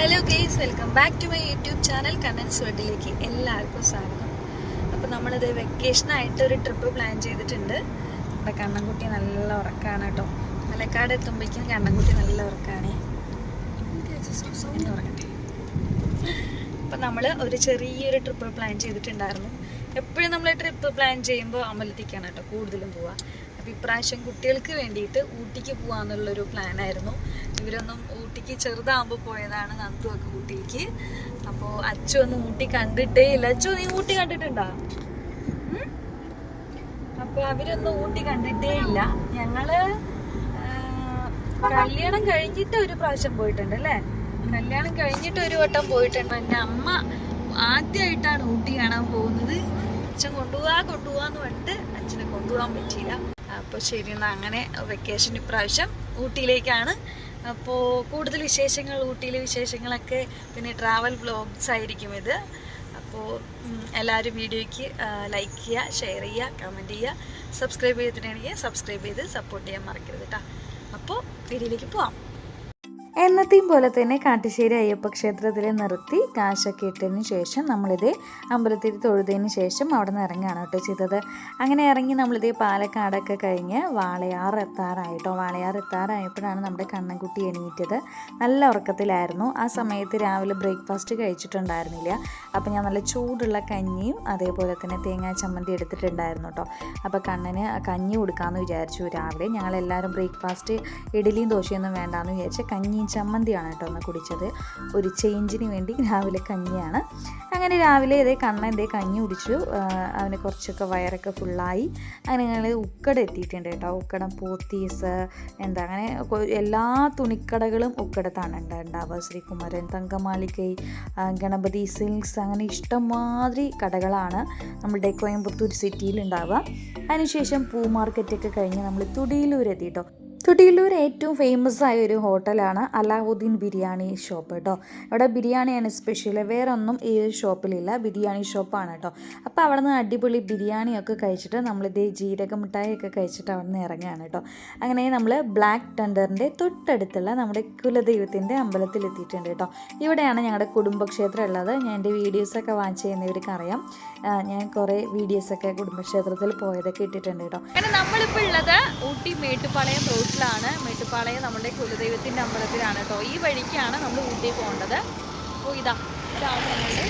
Hello guys, welcome back to my YouTube channel Kannan's വേൾഡിലേക്ക് എല്ലാവർക്കും സ്വാഗതം. അപ്പോൾ നമ്മളിത് വെക്കേഷനായിട്ട് ഒരു ട്രിപ്പ് പ്ലാൻ ചെയ്തിട്ടുണ്ട്. നമ്മുടെ കണ്ണൻകുട്ടി നല്ല ഉറക്കമാണ് കേട്ടോ. പാലക്കാട് എത്തുമ്പോഴേക്കും കണ്ണൻകുട്ടി നല്ല ഉറക്കമാണ്. ഉറങ്ങട്ടെ. അപ്പോൾ നമ്മൾ ഒരു ചെറിയൊരു ട്രിപ്പ് പ്ലാൻ ചെയ്തിട്ടുണ്ടായിരുന്നു. എപ്പോഴും നമ്മൾ ട്രിപ്പ് പ്ലാൻ ചെയ്യുമ്പോൾ അമ്പലത്തേക്കാണ് കേട്ടോ കൂടുതലും പോവുക. അപ്പോൾ ഇപ്രാവശ്യം കുട്ടികൾക്ക് വേണ്ടിയിട്ട് ഊട്ടിക്ക് പോകാമെന്നുള്ളൊരു പ്ലാനായിരുന്നു. ഇവരൊന്നും ഊട്ടിക്ക് ചെറുതാകുമ്പോൾ പോയതാണ്, നന്ദുവൊക്കെ ഊട്ടിക്ക്. അപ്പോൾ അച്ചു ഒന്നും ഊട്ടി കണ്ടിട്ടേ ഇല്ല. അച്ചു, നീ ഊട്ടി കണ്ടിട്ടുണ്ടോ? അപ്പോൾ അവരൊന്നും ഊട്ടി കണ്ടിട്ടേ ഇല്ല. ഞങ്ങള് കല്യാണം കഴിഞ്ഞിട്ട് ഒരു പ്രാവശ്യം പോയിട്ടുണ്ട് അല്ലേ? കല്യാണം കഴിഞ്ഞിട്ട് ഒരു വട്ടം പോയിട്ടുണ്ട്. എൻ്റെ അമ്മ ആദ്യമായിട്ടാണ് ഊട്ടി കാണാൻ പോകുന്നത്. അച്ഛൻ കൊണ്ടുപോവാന്ന് പറഞ്ഞിട്ട് അച്ഛനെ കൊണ്ടുപോകാൻ പറ്റിയില്ല. അപ്പോൾ ശരി, എന്നാൽ അങ്ങനെ വെക്കേഷൻ ഇപ്രാവശ്യം ഊട്ടിയിലേക്കാണ്. അപ്പോൾ കൂടുതൽ വിശേഷങ്ങൾ, ഊട്ടിയിലെ വിശേഷങ്ങളൊക്കെ, പിന്നെ ട്രാവൽ വ്ലോഗ്സ് ആയിരിക്കും ഇത്. അപ്പോൾ എല്ലാവരും വീഡിയോയ്ക്ക് ലൈക്ക് ചെയ്യുക, ഷെയർ ചെയ്യുക, കമൻറ്റ് ചെയ്യുക. സബ്സ്ക്രൈബ് ചെയ്തിട്ടുണ്ടെങ്കിൽ സബ്സ്ക്രൈബ് ചെയ്ത് സപ്പോർട്ട് ചെയ്യാൻ മറക്കരുത് കേട്ടോ. അപ്പോൾ വീഡിയോയിലേക്ക് പോവാം. എന്നത്തെയും പോലെ തന്നെ കാട്ടുശ്ശേരി അയ്യപ്പ ക്ഷേത്രത്തിൽ നിർത്തി കാശൊക്കെ ഇട്ടതിന് ശേഷം നമ്മളിതേ അമ്പലത്തിൽ തൊഴുതതിന് ശേഷം അവിടെ നിന്ന് ഇറങ്ങുകയാണ് കേട്ടോ ചെയ്തത്. അങ്ങനെ ഇറങ്ങി നമ്മളിതേ പാലക്കാടൊക്കെ കഴിഞ്ഞ് വാളയാർ എത്താറായിട്ടോ. വാളയാർ എത്താറായപ്പോഴാണ് നമ്മുടെ കണ്ണൻകുട്ടി എണീറ്റത്. നല്ല ഉറക്കത്തിലായിരുന്നു. ആ സമയത്ത് രാവിലെ ബ്രേക്ക്ഫാസ്റ്റ് കഴിച്ചിട്ടുണ്ടായിരുന്നില്ല. അപ്പോൾ ഞാൻ നല്ല ചൂടുള്ള കഞ്ഞിയും അതേപോലെ തന്നെ തേങ്ങാ ചമ്മന്തി എടുത്തിട്ടുണ്ടായിരുന്നു കേട്ടോ. അപ്പോൾ കണ്ണന് കഞ്ഞി കൊടുക്കാമെന്ന് വിചാരിച്ചു. രാവിലെ ഞങ്ങളെല്ലാവരും ബ്രേക്ക്ഫാസ്റ്റ് ഇഡ്ഡലിയും ദോശയൊന്നും വേണ്ടാന്ന് വിചാരിച്ച് കഞ്ഞിയും ചമ്മന്തിയാണ് കേട്ടോ ഒന്ന് കുടിച്ചത്. ഒരു ചേഞ്ചിന് വേണ്ടി രാവിലെ കഞ്ഞിയാണ്. അങ്ങനെ രാവിലെ കണ്ണൻ കഞ്ഞി കുടിച്ചു. അവന് കുറച്ചൊക്കെ വയറൊക്കെ ഫുള്ളായി. അങ്ങനെ ഞങ്ങൾ ഉക്കട എത്തിയിട്ടുണ്ട് കേട്ടോ. ഉക്കടം, പോത്തീസ്, അങ്ങനെ എല്ലാ തുണിക്കടകളും ഉക്കടത്താണ് ഉണ്ടാവുക. ശ്രീകുമാരൻ, തങ്കമാലിക്കൈ, ഗണപതി സിൽക്സ്, അങ്ങനെ ഇഷ്ടംമാതിരി കടകളാണ് നമ്മുടെ കോയമ്പത്തൂർ സിറ്റിയിൽ ഉണ്ടാവുക. അതിനുശേഷം പൂ മാർക്കറ്റൊക്കെ കഴിഞ്ഞ് നമ്മൾ തുടിയിലൂർ എത്തിയിട്ടോ. തുടിയിലൂർ ഏറ്റവും ഫേമസ് ആയ ഒരു ഹോട്ടലാണ് അലാവുദ്ദീൻ ബിരിയാണി ഷോപ്പ് കേട്ടോ. ഇവിടെ ബിരിയാണിയാണ് സ്പെഷ്യൽ, വേറെ ഒന്നും ഈ ഒരു ഷോപ്പിലില്ല. ബിരിയാണി ഷോപ്പാണ് കേട്ടോ. അപ്പോൾ അവിടെ നിന്ന് അടിപൊളി ബിരിയാണിയൊക്കെ കഴിച്ചിട്ട് നമ്മളിതേ ജീരക മിഠായിയൊക്കെ കഴിച്ചിട്ട് അവിടെ നിന്ന് ഇറങ്ങുകയാണ് കേട്ടോ. അങ്ങനെ നമ്മൾ ബ്ലാക്ക് തണ്ടറിൻ്റെ തൊട്ടടുത്തുള്ള നമ്മുടെ കുലദൈവത്തിൻ്റെ അമ്പലത്തിൽ എത്തിയിട്ടുണ്ട് കേട്ടോ. ഇവിടെയാണ് ഞങ്ങളുടെ കുടുംബക്ഷേത്രം ഉള്ളത്. ഞാൻ എൻ്റെ വീഡിയോസൊക്കെ വാച്ച് ചെയ്യുന്നവർക്ക് അറിയാം. ഞാൻ കുറേ വീഡിയോസൊക്കെ കുടുംബക്ഷേത്രത്തിൽ പോയതൊക്കെ ഇട്ടിട്ടുണ്ട് കേട്ടോ. അങ്ങനെ നമ്മളിപ്പോൾ ഉള്ളത് ഊട്ടി മേട്ടുപ്പാളയം റോഡിലാണ്. മേട്ടുപ്പാളയം നമ്മുടെ കുലദൈവത്തിൻ്റെ അമ്പലത്തിലാണ് കേട്ടോ. ഈ വഴിക്കാണ് നമ്മൾ ഊട്ടി പോകേണ്ടത്. അപ്പോൾ ഇതാണ് നമ്മളുടെ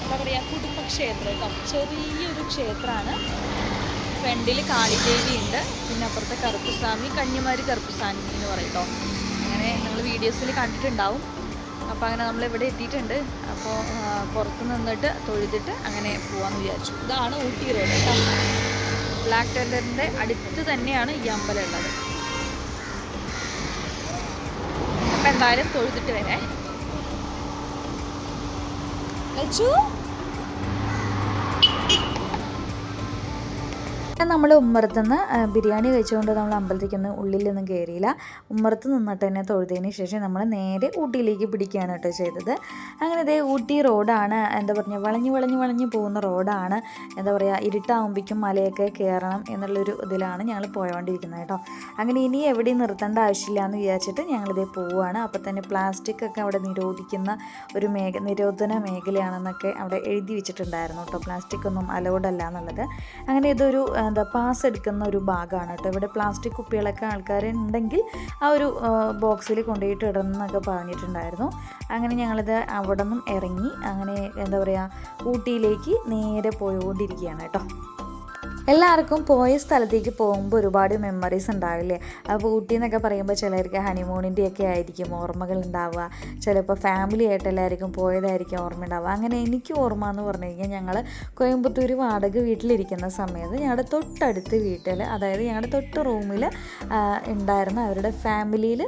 എന്താ പറയുക കുടുംബക്ഷേത്രം കേട്ടോ. ചെറിയൊരു ക്ഷേത്രമാണ്. ഫ്രണ്ടിൽ കാളിദേവി ഉണ്ട്, പിന്നെ അപ്പുറത്തെ കറുപ്പുസ്വാമി, കന്യാകുമാരി കറുപ്പുസ്വാമി എന്ന് പറയും കേട്ടോ. അങ്ങനെ നിങ്ങൾ വീഡിയോസിൽ കണ്ടിട്ടുണ്ടാവും. അപ്പോൾ അങ്ങനെ നമ്മളിവിടെ എത്തിയിട്ടുണ്ട്. അപ്പോൾ പുറത്ത് നിന്നിട്ട് തൊഴുതിട്ട് അങ്ങനെ പോകാമെന്ന് വിചാരിച്ചു. ഇതാണ് ഊട്ടി റോഡ് കേട്ടോ. ബ്ലാക്ക് ടെൻഡറിൻ്റെ അടുത്ത് തന്നെയാണ് ഈ അമ്പലം ഉള്ളത്. അപ്പം എന്തായാലും തൊഴുതിട്ട് വരെ. ലച്ചു, നമ്മൾ ഉമ്മറത്തുനിന്ന് ബിരിയാണി കഴിച്ചുകൊണ്ട് നമ്മൾ അമ്പലത്തേക്കൊന്നും ഉള്ളിലൊന്നും കയറിയില്ല. ഉമ്മറത്ത് നിന്നിട്ട് തന്നെ തൊഴുതതിന് ശേഷം നമ്മൾ നേരെ ഊട്ടിയിലേക്ക് പിടിക്കുകയാണ് കേട്ടോ ചെയ്തത്. അങ്ങനെ ഊട്ടി റോഡാണ്, എന്താ പറയുക, വളഞ്ഞു പോകുന്ന റോഡാണ്. എന്താ പറയുക, ഇരുട്ടാകുമ്പോഴേക്കും മലയൊക്കെ കയറണം എന്നുള്ളൊരു ഇതിലാണ് ഞങ്ങൾ പോയോണ്ടിരിക്കുന്നത് കേട്ടോ. അങ്ങനെ ഇനി എവിടെയും നിർത്തേണ്ട ആവശ്യമില്ല എന്ന് വിചാരിച്ചിട്ട് ഞങ്ങളിതേ പോവുകയാണ്. അപ്പോൾ തന്നെ പ്ലാസ്റ്റിക് ഒക്കെ അവിടെ നിരോധിക്കുന്ന ഒരു നിരോധന മേഖലയാണെന്നൊക്കെ അവിടെ എഴുതി വെച്ചിട്ടുണ്ടായിരുന്നു കേട്ടോ. പ്ലാസ്റ്റിക് ഒന്നും അലൗഡ് അല്ല എന്നുള്ളത്. അങ്ങനെ ഇതൊരു പാസ് എടുക്കുന്ന ഒരു ഭാഗമാണ് കേട്ടോ. ഇവിടെ പ്ലാസ്റ്റിക് കുപ്പികളൊക്കെ ആൾക്കാരുണ്ടെങ്കിൽ ആ ഒരു ബോക്സിൽ കൊണ്ടുപോയിട്ട് ഇടണമെന്നൊക്കെ പറഞ്ഞിട്ടുണ്ടായിരുന്നു. അങ്ങനെ ഞങ്ങളിത് അവിടെ നിന്നും ഇറങ്ങി അങ്ങനെ എന്താ പറയുക ഊട്ടിയിലേക്ക് നേരെ പോയിക്കൊണ്ടിരിക്കുകയാണ് കേട്ടോ. എല്ലാവർക്കും പോയ സ്ഥലത്തേക്ക് പോകുമ്പോൾ ഒരുപാട് മെമ്മറീസ് ഉണ്ടാവില്ലേ? അപ്പോൾ ഊട്ടി എന്നൊക്കെ പറയുമ്പോൾ ചിലർക്ക് ഹണിമൂണിൻ്റെയൊക്കെ ആയിരിക്കും ഓർമ്മകൾ ഉണ്ടാവുക. ചിലപ്പോൾ ഫാമിലി ആയിട്ട് എല്ലാവർക്കും പോയതായിരിക്കും ഓർമ്മ ഉണ്ടാവുക. അങ്ങനെ എനിക്ക് ഓർമ്മ എന്ന് പറഞ്ഞു കഴിഞ്ഞാൽ ഞങ്ങൾ കോയമ്പത്തൂർ വാടക വീട്ടിലിരിക്കുന്ന സമയത്ത് ഞങ്ങളുടെ തൊട്ടടുത്ത് വീട്ടിൽ, അതായത് ഞങ്ങളുടെ തൊട്ട് റൂമിൽ ഉണ്ടായിരുന്ന അവരുടെ ഫാമിലിയിൽ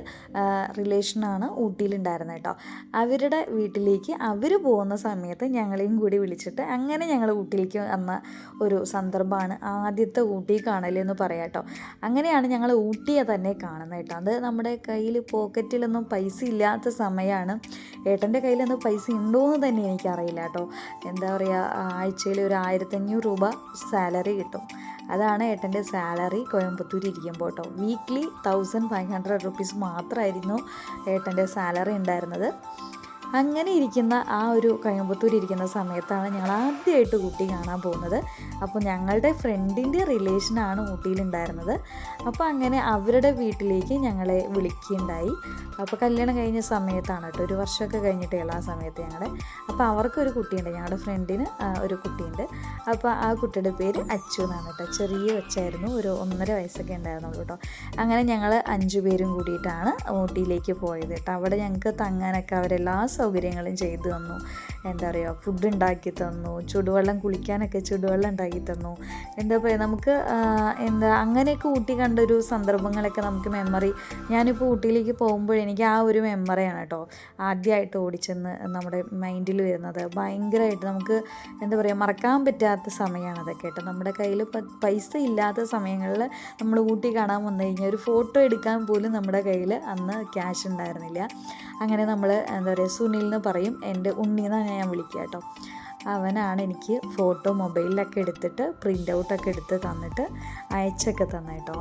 റിലേഷനാണ് ഊട്ടിയിലുണ്ടായിരുന്നത് കേട്ടോ. അവരുടെ വീട്ടിലേക്ക് അവർ പോകുന്ന സമയത്ത് ഞങ്ങളെയും കൂടി വിളിച്ചിട്ട് അങ്ങനെ ഞങ്ങൾ ഊട്ടിയിലേക്ക് വന്ന ഒരു സന്ദർഭമാണ് ആദ്യത്തെ ഊട്ടി കാണലെന്ന് പറയാം കേട്ടോ. അങ്ങനെയാണ് ഞങ്ങൾ ഊട്ടിയെ തന്നെ കാണുന്നത് കേട്ടോ. അത് നമ്മുടെ കയ്യിൽ പോക്കറ്റിലൊന്നും പൈസ ഇല്ലാത്ത സമയമാണ്. ഏട്ടൻ്റെ കയ്യിലൊന്നും പൈസ ഉണ്ടോയെന്ന് തന്നെ എനിക്കറിയില്ല കേട്ടോ. എന്താ പറയുക, ആഴ്ചയിൽ ഒരു 1500 രൂപ സാലറി കിട്ടും. അതാണ് ഏട്ടൻ്റെ സാലറി കോയമ്പത്തൂർ ഇരിക്കുമ്പോൾ കേട്ടോ. വീക്ക്ലി 1500 റുപ്പീസ് മാത്രമായിരുന്നു ഏട്ടൻ്റെ സാലറി ഉണ്ടായിരുന്നത്. അങ്ങനെ ഇരിക്കുന്ന ആ ഒരു കോയമ്പത്തൂർ ഇരിക്കുന്ന സമയത്താണ് ഞങ്ങൾ ആദ്യമായിട്ട് ഊട്ടി കാണാൻ പോകുന്നത്. അപ്പോൾ ഞങ്ങളുടെ ഫ്രണ്ടിൻ്റെ റിലേഷനാണ് ഊട്ടിയിലുണ്ടായിരുന്നത്. അപ്പോൾ അങ്ങനെ അവരുടെ വീട്ടിലേക്ക് ഞങ്ങളെ വിളിക്കുകയുണ്ടായി. അപ്പോൾ കല്യാണം കഴിഞ്ഞ സമയത്താണ് കേട്ടോ, ഒരു വർഷമൊക്കെ കഴിഞ്ഞിട്ടുള്ള ആ സമയത്ത് ഞങ്ങളുടെ. അപ്പോൾ അവർക്കൊരു കുട്ടിയുണ്ട്, ഞങ്ങളുടെ ഫ്രണ്ടിന് ഒരു കുട്ടിയുണ്ട്. അപ്പോൾ ആ കുട്ടിയുടെ പേര് അച്ചു എന്നാണ് കേട്ടോ. ചെറിയ വെച്ചായിരുന്നു, ഒരു 1.5 വയസ്സൊക്കെ ഉണ്ടായിരുന്നുള്ളൂ കേട്ടോ. അങ്ങനെ ഞങ്ങൾ 5 പേരും കൂടിയിട്ടാണ് ഊട്ടിയിലേക്ക് പോയത് കേട്ടോ. അവിടെ ഞങ്ങൾക്ക് തങ്ങാനൊക്കെ അവരെല്ലാ സൗകര്യങ്ങളും ചെയ്തു തന്നു. എന്താ പറയുക, ഫുഡ് ഉണ്ടാക്കി തന്നു, ചുടുവെള്ളം കുളിക്കാനൊക്കെ ചുടുവെള്ളം ഉണ്ടാക്കി തന്നു. എന്താ പറയുക, നമുക്ക് അങ്ങനെയൊക്കെ ഊട്ടി കണ്ടൊരു സന്ദർഭങ്ങളൊക്കെ നമുക്ക് മെമ്മറി. ഞാനിപ്പോൾ ഊട്ടിയിലേക്ക് പോകുമ്പോൾ എനിക്ക് ആ ഒരു മെമ്മറിയാണ് കേട്ടോ ആദ്യമായിട്ട് ഓടിച്ചെന്ന് നമ്മുടെ മൈൻഡിൽ വരുന്നത്. ഭയങ്കരമായിട്ട് നമുക്ക് എന്താ പറയുക, മറക്കാൻ പറ്റാത്ത സമയമാണ് അതൊക്കെ കേട്ടോ. നമ്മുടെ കയ്യിൽ പൈസ ഇല്ലാത്ത സമയങ്ങളിൽ നമ്മൾ ഊട്ടി കാണാൻ വന്നു കഴിഞ്ഞാൽ ഒരു ഫോട്ടോ എടുക്കാൻ പോലും നമ്മുടെ കയ്യിൽ അന്ന് ക്യാഷ് ഉണ്ടായിരുന്നില്ല. അങ്ങനെ നമ്മൾ എന്താ പറയുക, സുനിൽ എന്ന് പറയും, എൻ്റെ ഉണ്ണിന്നാണ് ഞാൻ വിളിക്കുക കേട്ടോ. അവനാണ് എനിക്ക് ഫോട്ടോ മൊബൈലിലൊക്കെ എടുത്തിട്ട് പ്രിൻ്റ് ഔട്ടൊക്കെ എടുത്ത് തന്നിട്ട് അയച്ചൊക്കെ തന്നെ കേട്ടോ.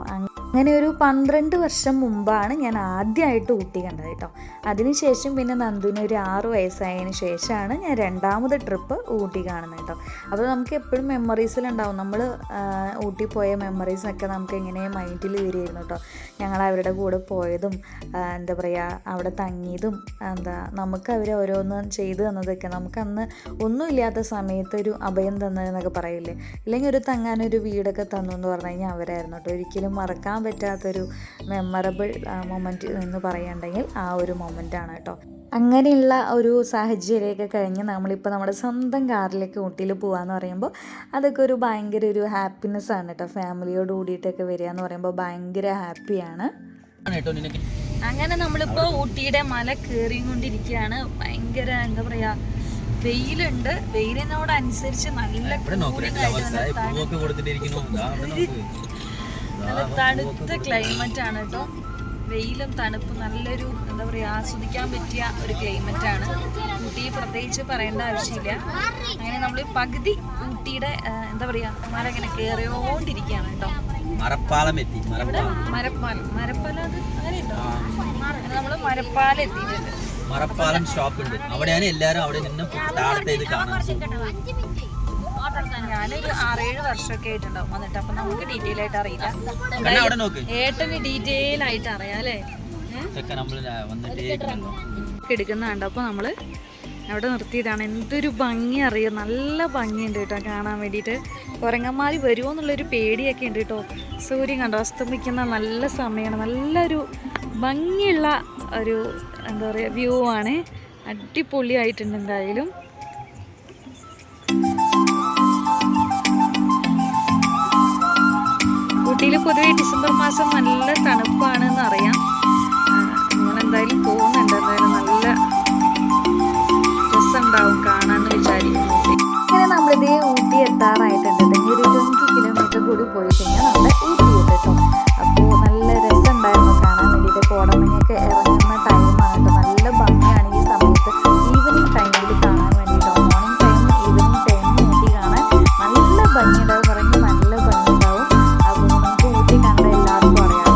അങ്ങനെ ഒരു 12 വർഷം മുമ്പാണ് ഞാൻ ആദ്യമായിട്ട് ഊട്ടി കണ്ടത് കേട്ടോ. അതിനുശേഷം പിന്നെ നന്ദുവിന് ഒരു 6 വയസ്സായതിന് ശേഷമാണ് ഞാൻ 2ാമത് ട്രിപ്പ് ഊട്ടി കാണുന്നത് കേട്ടോ. അപ്പോൾ നമുക്ക് എപ്പോഴും മെമ്മറീസിലുണ്ടാവും, നമ്മൾ ഊട്ടി പോയ മെമ്മറീസൊക്കെ നമുക്ക് എങ്ങനെ മൈൻഡിൽ വരികയായിരുന്നു കേട്ടോ. ഞങ്ങൾ അവരുടെ കൂടെ പോയതും എന്താ പറയുക, അവിടെ തങ്ങിയതും നമുക്ക് അവർ ഓരോന്ന് ചെയ്തു തന്നതൊക്കെ, നമുക്കന്ന് ഒന്നുമില്ലാത്ത സമയത്ത് ഒരു അഭയം തന്നതെന്നൊക്കെ പറയില്ലേ, ഇല്ലെങ്കിൽ ഒരു തങ്ങാനൊരു വീടൊക്കെ തന്നു എന്ന് പറഞ്ഞു കഴിഞ്ഞാൽ അവരായിരുന്നു കേട്ടോ. ഒരിക്കലും മറക്കാൻ പറ്റാത്തൊരു മെമ്മറബിൾ മൊമെൻറ്റ് എന്ന് പറയുന്നുണ്ടെങ്കിൽ ആ ഒരു മൊമെൻ്റാണ് കേട്ടോ. അങ്ങനെയുള്ള ഒരു സാഹചര്യമൊക്കെ കഴിഞ്ഞ് നമ്മളിപ്പോൾ നമ്മുടെ സ്വന്തം കാറിലേക്ക് ഊട്ടിയിൽ പോകാമെന്ന് പറയുമ്പോൾ അതൊക്കെ ഒരു ഭയങ്കര ഒരു ഹാപ്പിനെസ്സാണ് കേട്ടോ. ഫാമിലിയോട് കൂടിയിട്ടൊക്കെ വരിക എന്ന് പറയുമ്പോൾ ഭയങ്കര ഹാപ്പിയാണ്. അങ്ങനെ നമ്മളിപ്പോൾ ഊട്ടിയുടെ മല കയറിക്കൊണ്ടിരിക്കുകയാണ്. ഭയങ്കര എന്താ പറയുക, വെയിലുണ്ട്. വെയിലിനോടനുസരിച്ച് നല്ല തണുത്ത ക്ലൈമറ്റ് ആണ് കേട്ടോ. വെയിലും തണുപ്പും നല്ലൊരു എന്താ പറയുക, ആസ്വദിക്കാൻ പറ്റിയ ഒരു ക്ലൈമറ്റാണ്. ഊട്ടി പ്രത്യേകിച്ച് പറയേണ്ട ആവശ്യമില്ല. അങ്ങനെ നമ്മൾ പകുതി ഊട്ടിയുടെ എന്താ പറയുക, മല ഇങ്ങനെ കയറിയോണ്ടിരിക്കുകയാണ് കേട്ടോ. മരപ്പാലം എത്തി. മരപ്പാലം അത് അങ്ങനെയുണ്ടോ? നമ്മൾ മരപ്പാലം എത്തിയിട്ടുണ്ട്. മരപ്പാലം സ്റ്റോപ്പ് ഉണ്ട്, അവിടെയാണ് എല്ലാവരും അവിടെ നിന്ന് താഴത്തേക്ക് കാണാൻ. ഞാനൊരു 6-7 വർഷമൊക്കെ ആയിട്ടുണ്ടാവും വന്നിട്ട്. അപ്പൊ നമുക്ക് ഡീറ്റെയിൽ ആയിട്ട് അറിയില്ല. ഏട്ടന് ഡീറ്റെയിൽ ആയിട്ട് അറിയാം അല്ലേ. എടുക്കുന്നുണ്ട്. അപ്പൊ നമ്മള് അവിടെ നിർത്തിയതാണ്. എന്തൊരു ഭംഗി അറിയാം, നല്ല ഭംഗിയുണ്ട് കേട്ടോ കാണാൻ വേണ്ടിയിട്ട്. കുരങ്ങന്മാർ വരുമോ എന്നുള്ളൊരു പേടിയൊക്കെ ഉണ്ട് കേട്ടോ. സൂര്യൻ കണ്ടോ അസ്തമിക്കുന്ന നല്ല സമയമാണ്. നല്ലൊരു ഭംഗിയുള്ള ഒരു എന്താ പറയുക വ്യൂ ആണ്. അടിപൊളിയായിട്ടുണ്ട് എന്തായാലും. ഊട്ടിയിൽ പൊതുവെ ഡിസംബർ മാസം നല്ല തണുപ്പാണെന്ന് അറിയാം. നമ്മളെന്തായാലും പോകുന്നുണ്ട്. എന്തായാലും നല്ല രസമുണ്ടാവും കാണാമെന്ന് വിചാരിക്കുന്നു. അങ്ങനെ നമ്മളിതേ ഊട്ടി എത്താറായിട്ടുണ്ട്. ഒരു 20 കിലോമീറ്റർ കൂടി പോയി കഴിഞ്ഞാൽ നമ്മുടെ ഊട്ടി എത്തും. അപ്പോൾ നല്ല രസമുണ്ടായിരുന്നു കാണാൻ വേണ്ടിയിട്ട്. കോടമഞ്ഞൊക്കെ ഇറങ്ങുന്ന ടൈമാണ് കേട്ടോ. നല്ല ഭംഗിയാണ് ഈ സമയത്ത്, ഈവനിങ് ടൈമിൽ കാണാൻ വേണ്ടിയിട്ടോ. Morning time evening time Ooty കാണാൻ നല്ല ഭംഗിയുണ്ടാവും. പറഞ്ഞ് നല്ല ഭംഗിയുണ്ടാവും. അപ്പോൾ നമുക്ക് ഊട്ടി കണ്ട എല്ലാവർക്കും അറിയാം.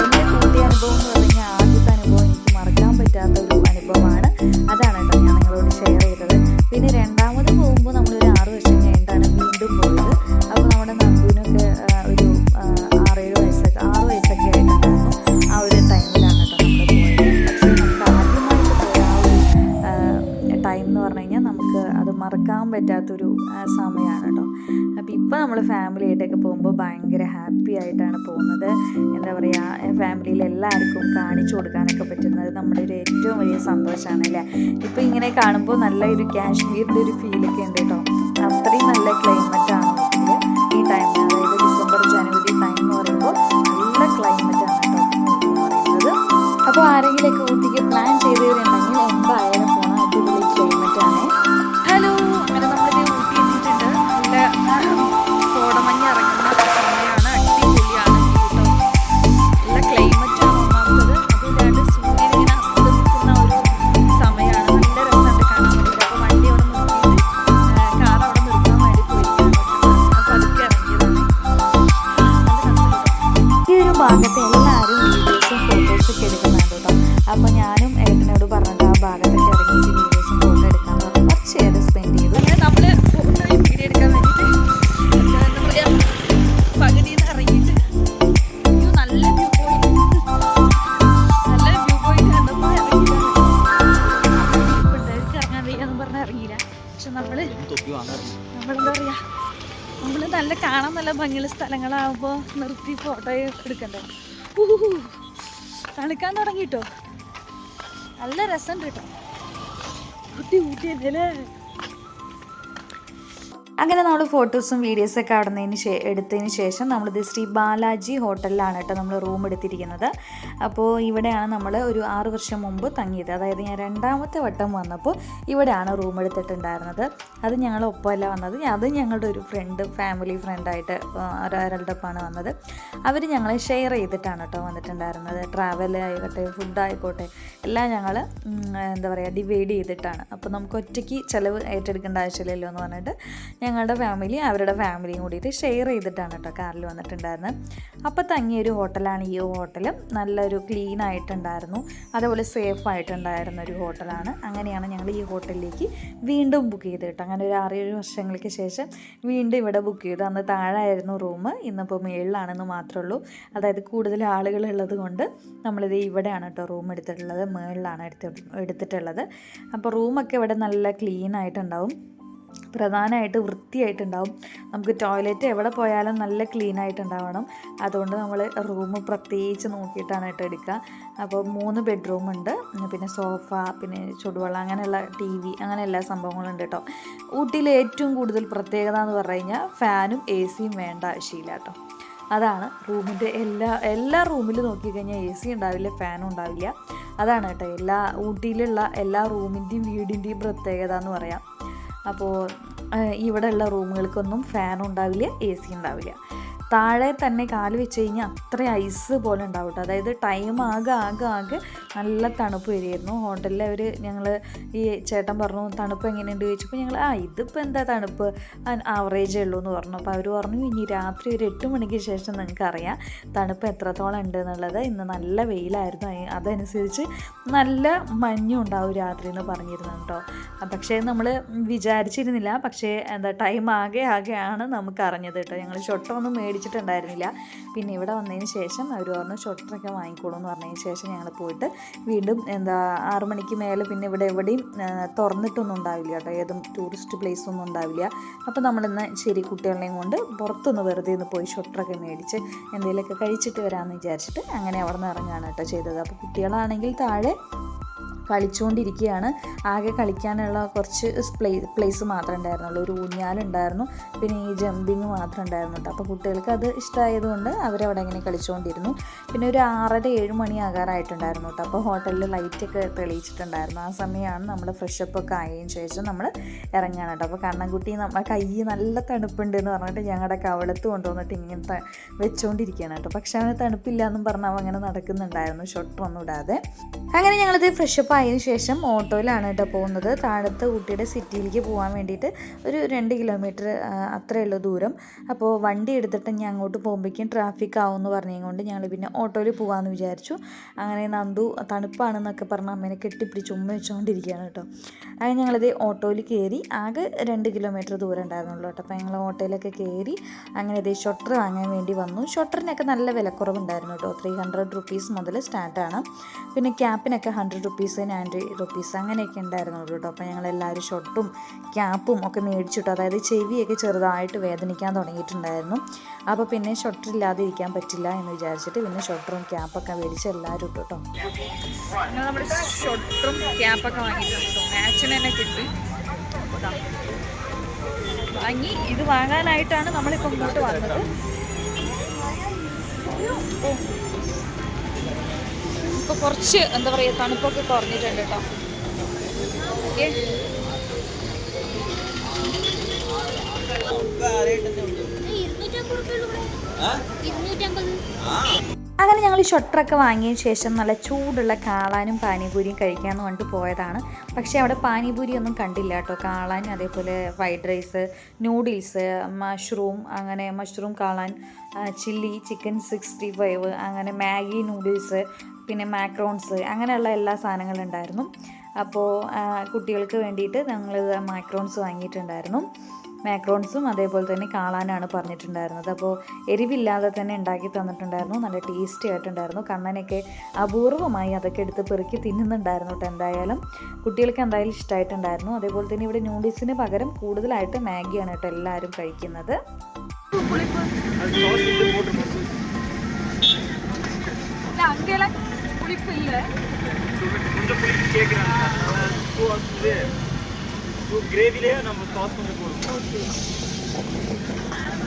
അപ്പോൾ എൻ്റെ ഊട്ടി അനുഭവം എന്ന് പറഞ്ഞാൽ ആദ്യത്തെ അനുഭവം എനിക്ക് മറക്കാൻ പറ്റാത്ത ഒരു അനുഭവമാണ്. അതാണ് കേട്ടോ ഞാൻ നിങ്ങളോട് ഷെയർ ചെയ്തത്. പിന്നെ 2ാമത് പോകുമ്പോൾ നമ്മളൊരു 6 വർഷം കഴിഞ്ഞിട്ടാണ് വീണ്ടും പോയത്. അപ്പോൾ നമ്മുടെ നന്ദുവിനൊക്കെ ഒരു 6-7 വയസ്സൊക്കെ 6 വയസ്സൊക്കെ ആയിട്ടുണ്ടായിരുന്നു. ആ ഒരു ടൈമിലാണ് കേട്ടോ നമ്മൾ പോയത്. പക്ഷേ നമുക്ക് ആദ്യമായിട്ട് പോയ ആ ഒരു ടൈം എന്ന് പറഞ്ഞു കഴിഞ്ഞാൽ നമുക്ക് അത് മറക്കാൻ പറ്റാത്തൊരു സമയമാണ് കേട്ടോ. അപ്പോൾ ഇപ്പോൾ നമ്മൾ ഫാമിലി ആയിട്ടൊക്കെ പോകുമ്പോൾ ഭയങ്കര ഹാപ്പി ആയിട്ടാണ് പോകുന്നത്. എന്താ പറയുക, ഫാമിലിയിൽ എല്ലാവർക്കും കാണിച്ചു കൊടുക്കാനൊക്കെ പറ്റുന്നത് നമ്മുടെ ഒരു ഏറ്റവും വലിയ സന്തോഷമാണ് അല്ലേ. ഇപ്പോൾ ഇങ്ങനെ കാണുമ്പോൾ നല്ല ഒരു കാശ്മീരിൻ്റെ ഒരു ഫീലൊക്കെ ഉണ്ട് കേട്ടോ. അത്രയും നല്ല ക്ലൈമറ്റാണ് ഊട്ടിയിൽ ഈ ടൈമിൽ. അതായത് ഡിസംബർ ജനുവരി ടൈം എന്ന് പറയുമ്പോൾ നല്ല ക്ലൈമറ്റാണ് കേട്ടോ ഊട്ടി എന്ന് പറയുന്നത്. അപ്പോൾ ആരെങ്കിലുമൊക്കെ ഊട്ടിക്ക് പ്ലാൻ ചെയ്തവരുണ്ടെങ്കിൽ എന്തായാലും പോകണം. അടിപൊളി ക്ലൈമറ്റാണ്. ഹലോ, അങ്ങനെ നമ്മളിത് ഊട്ടി എത്തിയിട്ടുണ്ട്. നല്ല കോടമഞ്ഞ് ഇറങ്ങുന്ന സമയമാണ്. അടിപൊളിയാണ് കേട്ടോ. നല്ല ക്ലൈമറ്റാണ് ഒന്നാമത്തത്. അതില്ലാണ്ട് സൂര്യൻ ഇങ്ങനെ അസ്തമിക്കുന്ന ഒരു സമയമാണ്. നല്ല രസമുണ്ട് കാണാൻ വേണ്ടിയിട്ട്. അപ്പോൾ വണ്ടി അവിടെ നിർത്തിയിട്ട് കാർ അവിടെ നിർത്താൻ വേണ്ടി പോയിരിക്കുകയാണ്. അപ്പോൾ അതൊക്കെ ഇറങ്ങിയതാണ്. ഈ ഒരു ഭാഗത്ത് എല്ലാവരും വീഡിയോസും ഫോട്ടോസൊക്കെ എടുക്കുന്നുണ്ട് കേട്ടോ. അപ്പോൾ ഞാനും ഏട്ടനോട് പറഞ്ഞിട്ട് ആ ഭാഗത്തൊക്കെ ഇറങ്ങി വീഡിയോസും ഫോട്ടോ എടുക്കാമെന്ന് പറഞ്ഞ് കുറച്ച് നേരം സ്പെൻഡ് ചെയ്തു. അങ്ങനെ നമ്മൾ ഫോട്ടോയും വീഡിയോ എടുക്കാൻ വേണ്ടിയിട്ട് എന്താ പറയുക പകുതിയിൽ നിന്ന് ഇറങ്ങിയിട്ട് നല്ല വ്യൂ പോയിന്റ് കണ്ടപ്പോൾ ഇറങ്ങാൻ വയ്യാന്ന് പറഞ്ഞാൽ ഇറങ്ങിയില്ല. പക്ഷെ നമ്മളെന്താ പറയുക നമ്മൾ നല്ല കാണാൻ നല്ല ഭംഗിയുള്ള സ്ഥലങ്ങളാകുമ്പോൾ നിർത്തി ഫോട്ടോ എടുക്കണ്ടേ. തണുക്കാൻ തുടങ്ങിട്ടോ, നല്ല രസമുണ്ട് കേട്ടോ. ഊട്ടി അല്ലേ. അങ്ങനെ നമ്മൾ ഫോട്ടോസും വീഡിയോസൊക്കെ അവിടെ നിന്ന് എടുത്തതിന് ശേഷം നമ്മളിത് ശ്രീ ബാലാജി ഹോട്ടലിലാണ് കേട്ടോ നമ്മൾ റൂം എടുത്തിരിക്കുന്നത്. അപ്പോൾ ഇവിടെയാണ് നമ്മൾ ഒരു 6 വർഷം മുമ്പ് തങ്ങിയത്. അതായത് ഞാൻ 2ാമത്തെ വട്ടം വന്നപ്പോൾ ഇവിടെയാണ് റൂം എടുത്തിട്ടുണ്ടായിരുന്നത്. അത് ഞങ്ങളൊപ്പമല്ല വന്നത്, അത് ഞങ്ങളുടെ ഒരു ഫാമിലി ഫ്രണ്ടായിട്ട് ഒരാളുടെ ഒപ്പമാണ് വന്നത്. അവർ ഞങ്ങളെ ഷെയർ ചെയ്തിട്ടാണ് കേട്ടോ വന്നിട്ടുണ്ടായിരുന്നത്. ട്രാവൽ ആയിക്കോട്ടെ, ഫുഡായിക്കോട്ടെ എല്ലാം ഞങ്ങൾ എന്താ പറയുക ഡിവൈഡ് ചെയ്തിട്ടാണ്. അപ്പോൾ നമുക്ക് ഒറ്റയ്ക്ക് ചിലവ് ഏറ്റെടുക്കേണ്ട ആവശ്യമില്ലല്ലോ എന്ന് പറഞ്ഞിട്ട് ഞങ്ങളുടെ ഫാമിലി അവരുടെ ഫാമിലിയും കൂടിയിട്ട് ഷെയർ ചെയ്തിട്ടാണ് കേട്ടോ കാറിൽ വന്നിട്ടുണ്ടായിരുന്നത്. അപ്പോൾ തങ്ങിയൊരു ഹോട്ടലാണ് ഈ ഹോട്ടൽ. നല്ലൊരു ക്ലീൻ ആയിട്ടുണ്ടായിരുന്നു, അതേപോലെ സേഫ് ആയിട്ടുണ്ടായിരുന്ന ഒരു ഹോട്ടലാണ്. അങ്ങനെയാണ് ഞങ്ങൾ ഈ ഹോട്ടലിലേക്ക് വീണ്ടും ബുക്ക് ചെയ്ത് കേട്ടോ. അങ്ങനെ ഒരു 6-7 വർഷങ്ങൾക്ക് ശേഷം വീണ്ടും ഇവിടെ ബുക്ക് ചെയ്തു. അന്ന് താഴായിരുന്നു റൂം, ഇന്നിപ്പോൾ മേളിലാണെന്ന് മാത്രമേ ഉള്ളൂ. അതായത് കൂടുതൽ ആളുകളുള്ളത് കൊണ്ട് നമ്മളിത് ഇവിടെയാണ് കേട്ടോ റൂം എടുത്തിട്ടുള്ളത്, മേളിലാണ് എടുത്തിട്ടുള്ളത്. അപ്പോൾ റൂമൊക്കെ ഇവിടെ നല്ല ക്ലീൻ ആയിട്ടുണ്ടാവും, പ്രധാനമായിട്ട് വൃത്തിയായിട്ടുണ്ടാവും. നമുക്ക് ടോയ്ലറ്റ് എവിടെ പോയാലും നല്ല ക്ലീൻ ആയിട്ടുണ്ടാവണം. അതുകൊണ്ട് നമ്മൾ റൂം പ്രത്യേകിച്ച് നോക്കിയിട്ടാണ് കേട്ടോ എടുക്കുക. അപ്പോൾ 3 ബെഡ്റൂം ഉണ്ട്, പിന്നെ സോഫ, പിന്നെ ചുടുവെള്ളം, അങ്ങനെയുള്ള TV, അങ്ങനെ എല്ലാ സംഭവങ്ങളും ഉണ്ട് കേട്ടോ. ഊട്ടിയിൽ ഏറ്റവും കൂടുതൽ പ്രത്യേകത എന്ന് പറഞ്ഞു കഴിഞ്ഞാൽ ഫാനും AC-യും വേണ്ട ആവശ്യമില്ല കേട്ടോ. അതാണ് റൂമിൻ്റെ എല്ലാ റൂമിലും നോക്കിക്കഴിഞ്ഞാൽ AC ഉണ്ടാവില്ല, ഫാനും ഉണ്ടാവില്ല. അതാണ് കേട്ടോ ഊട്ടിയിലുള്ള എല്ലാ റൂമിൻ്റെയും വീടിൻ്റെയും പ്രത്യേകത എന്ന് പറയാം. അപ്പോൾ ഇവിടെയുള്ള റൂമുകൾക്കൊന്നും ഫാൻ ഉണ്ടാവില്ല, AC ഉണ്ടാവില്ല. താഴെ തന്നെ കാല് വെച്ച് കഴിഞ്ഞാൽ അത്ര ഐസ് പോലെ ഉണ്ടാവും കേട്ടോ. അതായത് ടൈം ആകെ നല്ല തണുപ്പ് വരികയായിരുന്നു. ഹോട്ടലിൽ ഞങ്ങൾ ഈ ചേട്ടൻ പറഞ്ഞു തണുപ്പ് എങ്ങനെയുണ്ട് ചോദിച്ചപ്പോൾ ഞങ്ങൾ ഇതിപ്പോൾ എന്താ തണുപ്പ്, ആവറേജേ ഉള്ളൂ എന്ന് പറഞ്ഞു. അപ്പോൾ അവർ പറഞ്ഞു ഇനി രാത്രി ഒരു 8 മണിക്ക് ശേഷം നിങ്ങൾക്ക് അറിയാം തണുപ്പ് എത്രത്തോളം ഉണ്ട് എന്നുള്ളത്. ഇന്ന് നല്ല വെയിലായിരുന്നു, അതനുസരിച്ച് നല്ല മഞ്ഞും ഉണ്ടാവും രാത്രി എന്ന് പറഞ്ഞിരുന്നു കേട്ടോ. പക്ഷേ നമ്മൾ വിചാരിച്ചിരുന്നില്ല, പക്ഷേ ടൈം ആകെയാണ് നമുക്ക് അറിഞ്ഞത് കേട്ടോ. ഞങ്ങൾ ഷൊട്ടൊന്നും മേടിച്ചിട്ടുണ്ടായിരുന്നില്ല. പിന്നെ ഇവിടെ വന്നതിന് ശേഷം അവർ പറഞ്ഞു ഷൊട്ടറൊക്കെ വാങ്ങിക്കോളൂ എന്ന് പറഞ്ഞതിന് ശേഷം ഞങ്ങൾ പോയിട്ട് വീണ്ടും 6 മണിക്ക് മേലെ പിന്നെ ഇവിടെ എവിടെയും തുറന്നിട്ടൊന്നും ഉണ്ടാവില്ല കേട്ടോ, ഏതും ടൂറിസ്റ്റ് പ്ലേസ് ഒന്നും ഉണ്ടാവില്ല. അപ്പോൾ നമ്മളിന്ന് ശരി കുട്ടികളെയും കൊണ്ട് പുറത്തൊന്ന് വെറുതെ ഒന്ന് പോയി ഷൊട്ടറൊക്കെ മേടിച്ച് എന്തെങ്കിലുമൊക്കെ കഴിച്ചിട്ട് വരാമെന്ന് വിചാരിച്ചിട്ട് അങ്ങനെ അവിടെ നിന്ന് ഇറങ്ങുകയാണ് കേട്ടോ ചെയ്തത്. അപ്പോൾ കുട്ടികളാണെങ്കിൽ താഴെ കളിച്ചുകൊണ്ടിരിക്കുകയാണ്. ആകെ കളിക്കാനുള്ള കുറച്ച് പ്ലേസ് മാത്രമേ ഉണ്ടായിരുന്നുള്ളൂ. ഒരു ഊഞ്ഞാലുണ്ടായിരുന്നു, പിന്നെ ഈ ജമ്പിങ് മാത്രമേ ഉണ്ടായിരുന്നു കേട്ടോ. അപ്പോൾ കുട്ടികൾക്ക് അത് ഇഷ്ടമായതുകൊണ്ട് അവരവിടെ ഇങ്ങനെ കളിച്ചുകൊണ്ടിരുന്നു. പിന്നെ ഒരു 6:30-7 മണി ആകാറായിട്ടുണ്ടായിരുന്നു കേട്ടോ. അപ്പോൾ ഹോട്ടലിൽ ലൈറ്റൊക്കെ തെളിയിച്ചിട്ടുണ്ടായിരുന്നു. ആ സമയമാണ് നമ്മൾ ഫ്രഷപ്പൊക്കെ ആയതിനു ശേഷം നമ്മൾ ഇറങ്ങുകയാണ് കേട്ടോ. അപ്പോൾ കണ്ണൻകുട്ടി കൈ നല്ല തണുപ്പുണ്ട് എന്ന് പറഞ്ഞിട്ട് ഞങ്ങളുടെ കവളത്ത് കൊണ്ടുവന്നിട്ട് ഇങ്ങനെ വെച്ചുകൊണ്ടിരിക്കുകയാണ് കേട്ടോ. പക്ഷെ അവന് തണുപ്പില്ല എന്നും പറഞ്ഞാൽ അവൻ അങ്ങനെ നടക്കുന്നുണ്ടായിരുന്നു ഷൊട്ടൊന്നും ഇടാതെ. അങ്ങനെ ഞങ്ങളിത് ഫ്രഷപ്പ് ആയതിനു ശേഷം ഓട്ടോയിലാണ് കേട്ടോ പോകുന്നത്. താഴത്തെ ഊട്ടിയുടെ സിറ്റിയിലേക്ക് പോകാൻ വേണ്ടിയിട്ട് ഒരു 2 കിലോമീറ്റർ അത്രയേ ഉള്ളൂ ദൂരം. അപ്പോൾ വണ്ടി എടുത്തിട്ട് ഞാൻ അങ്ങോട്ട് പോകുമ്പോഴേക്കും ട്രാഫിക് ആവുമെന്ന് പറഞ്ഞതുകൊണ്ട് ഞങ്ങൾ പിന്നെ ഓട്ടോയിൽ പോകാമെന്ന് വിചാരിച്ചു. അങ്ങനെ നന്ദു തണുപ്പാണെന്നൊക്കെ പറഞ്ഞ് അമ്മേനെ കെട്ടിപ്പിടിച്ച് ഉമ്മ വെച്ചുകൊണ്ടിരിക്കുകയാണ് കേട്ടോ. അങ്ങനെ ഞങ്ങളിത് ഓട്ടോയിൽ കയറി. ആകെ 2 കിലോമീറ്റർ ദൂരം ഉണ്ടായിരുന്നുള്ളൂ കേട്ടോ. അപ്പോൾ ഞങ്ങൾ ഓട്ടോയിലൊക്കെ കയറി അങ്ങനെ ഇതേ ഷൊട്ടർ വാങ്ങാൻ വേണ്ടി വന്നു. ഷൊട്ടറിനൊക്കെ നല്ല വിലക്കുറവുണ്ടായിരുന്നു കേട്ടോ. 300 റുപ്പീസ് മുതൽ സ്റ്റാർട്ടാണ്. പിന്നെ ക്യാപ്പിനൊക്കെ 100 റുപ്പീസ് 90 റുപ്പീസ് അങ്ങനെയൊക്കെ ഉണ്ടായിരുന്നുള്ളൂ കേട്ടോ. അപ്പോൾ ഞങ്ങളെല്ലാവരും ഷൊട്ടും ക്യാപ്പും ഒക്കെ മേടിച്ചിട്ടു. അതായത് ചെവിയൊക്കെ ചെറുതായിട്ട് വേദനിക്കാൻ തുടങ്ങിയിട്ടുണ്ടായിരുന്നു. അപ്പോൾ പിന്നെ ഷൊട്ടറില്ലാതെ ഇരിക്കാൻ പറ്റില്ല എന്ന് വിചാരിച്ചിട്ട് പിന്നെ ഷൊട്ടറും ക്യാപ്പൊക്കെ മേടിച്ച് എല്ലാവരും ഇട്ടു കേട്ടോ. അങ്ങനെ നമ്മൾ ഷൊട്ടറും ക്യാപ്പൊക്കെ വാങ്ങിയിട്ടുണ്ട്. മാച്ചിന് തന്നെ കിട്ടി വാങ്ങി. ഇത് വാങ്ങാനായിട്ടാണ് നമ്മളിപ്പോൾ ഇങ്ങോട്ട് വന്നത്. ഇപ്പോൾ കുറച്ച് എന്താ പറയുക തണുപ്പൊക്കെ കുറഞ്ഞിട്ടുണ്ട് കേട്ടോ. ഓക്കെ, അങ്ങനെ ഞങ്ങൾ ഷൊട്ടറൊക്കെ വാങ്ങിയ ശേഷം നല്ല ചൂടുള്ള കാളാനും പാനിപൂരിയും കഴിക്കാമെന്ന് പറഞ്ഞിട്ട് പോയതാണ്. പക്ഷേ അവിടെ പാനിപൂരി ഒന്നും കണ്ടില്ല കേട്ടോ. കാളാനും അതേപോലെ ഫ്രൈഡ് റൈസ്, നൂഡിൽസ്, മഷ്റൂം, അങ്ങനെ മഷ്റൂം കാളാൻ, ചില്ലി ചിക്കൻ 65, അങ്ങനെ മാഗി നൂഡിൽസ്, പിന്നെ മാക്രോൺസ്, അങ്ങനെയുള്ള എല്ലാ സാധനങ്ങളും ഉണ്ടായിരുന്നു. അപ്പോൾ കുട്ടികൾക്ക് വേണ്ടിയിട്ട് ഞങ്ങൾ മാക്രോൺസ് വാങ്ങിയിട്ടുണ്ടായിരുന്നു. മാക്രോൺസും അതേപോലെ തന്നെ കാളാനാണ് പറഞ്ഞിട്ടുണ്ടായിരുന്നത്. അപ്പോൾ എരിവില്ലാതെ തന്നെ ഉണ്ടാക്കി തന്നിട്ടുണ്ടായിരുന്നു. നല്ല ടേസ്റ്റി ആയിട്ടുണ്ടായിരുന്നു. കണ്ണനൊക്കെ അപൂർവമായി അതൊക്കെ എടുത്ത് പെറുക്കി തിന്നുന്നുണ്ടായിരുന്നു കേട്ടോ. എന്തായാലും കുട്ടികൾക്ക് എന്തായാലും ഇഷ്ടമായിട്ടുണ്ടായിരുന്നു. അതേപോലെ തന്നെ ഇവിടെ നൂഡിൽസിന് പകരം കൂടുതലായിട്ട് മാഗിയാണ് കേട്ടോ എല്ലാവരും കഴിക്കുന്നത്.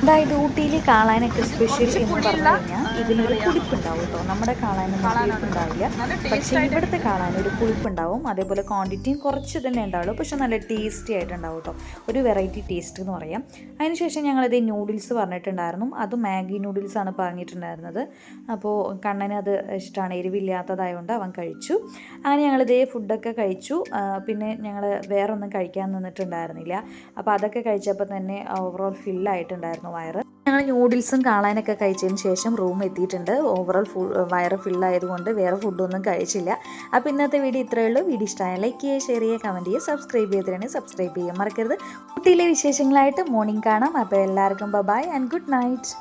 അതായത് ഊട്ടിയിൽ കാളാനൊക്കെ സ്പെഷ്യൽ എന്ന് പറഞ്ഞു കഴിഞ്ഞാൽ ഇതിനൊരു പുളിപ്പുണ്ടാവും കേട്ടോ. നമ്മുടെ കാളാനൊന്നും പുളിപ്പുണ്ടാവില്ല, പക്ഷേ ഇവിടുത്തെ കാളാൻ ഒരു പുളിപ്പുണ്ടാവും. അതേപോലെ ക്വാണ്ടിറ്റിയും കുറച്ച് തന്നെ ഉണ്ടാവുള്ളൂ, പക്ഷെ നല്ല ടേസ്റ്റി ആയിട്ടുണ്ടാവും കേട്ടോ. ഒരു വെറൈറ്റി ടേസ്റ്റ് എന്ന് പറയാം. അതിനുശേഷം ഞങ്ങളിത് നൂഡിൽസ് പറഞ്ഞിട്ടുണ്ടായിരുന്നു. അത് മാഗി നൂഡിൽസാണ് പറഞ്ഞിട്ടുണ്ടായിരുന്നത്. അപ്പോൾ കണ്ണന് അത് ഇഷ്ടമാണ്, എരിവില്ലാത്തതായതുകൊണ്ട് അവൻ കഴിച്ചു. അങ്ങനെ ഞങ്ങളിതേ ഫുഡൊക്കെ കഴിച്ചു. പിന്നെ ഞങ്ങൾ വേറൊന്നും കഴിക്കാൻ നിന്നിട്ടുണ്ടായിരുന്നില്ല. അപ്പോൾ അതൊക്കെ കഴിച്ചപ്പോൾ തന്നെ ഓവറോൾ ഫില്ലായിട്ടുണ്ടായിരുന്നു വയറ്. ഞങ്ങൾ നൂഡിൽസും കാളാനൊക്കെ കഴിച്ചതിന് ശേഷം റൂം എത്തിയിട്ടുണ്ട്. ഓവറോൾ വയറ് ഫില്ലായതുകൊണ്ട് വേറെ ഫുഡൊന്നും കഴിച്ചില്ല. അപ്പോൾ ഇന്നത്തെ വീഡിയോ ഇത്രയേ ഉള്ളൂ. വീഡിയോ ഇഷ്ടമായ ലൈക്ക് ചെയ്യുക, ഷെയർ ചെയ്യുക, കമൻറ്റ് ചെയ്യുക, സബ്സ്ക്രൈബ് ചെയ്തിട്ടുണ്ടെങ്കിൽ സബ്സ്ക്രൈബ് ചെയ്യാൻ മറക്കരുത്. ഊട്ടിയിലെ വിശേഷങ്ങളായിട്ട് മോർണിംഗ് കാണാം. അപ്പോൾ എല്ലാവർക്കും ബൈ ആൻഡ് ഗുഡ് നൈറ്റ്.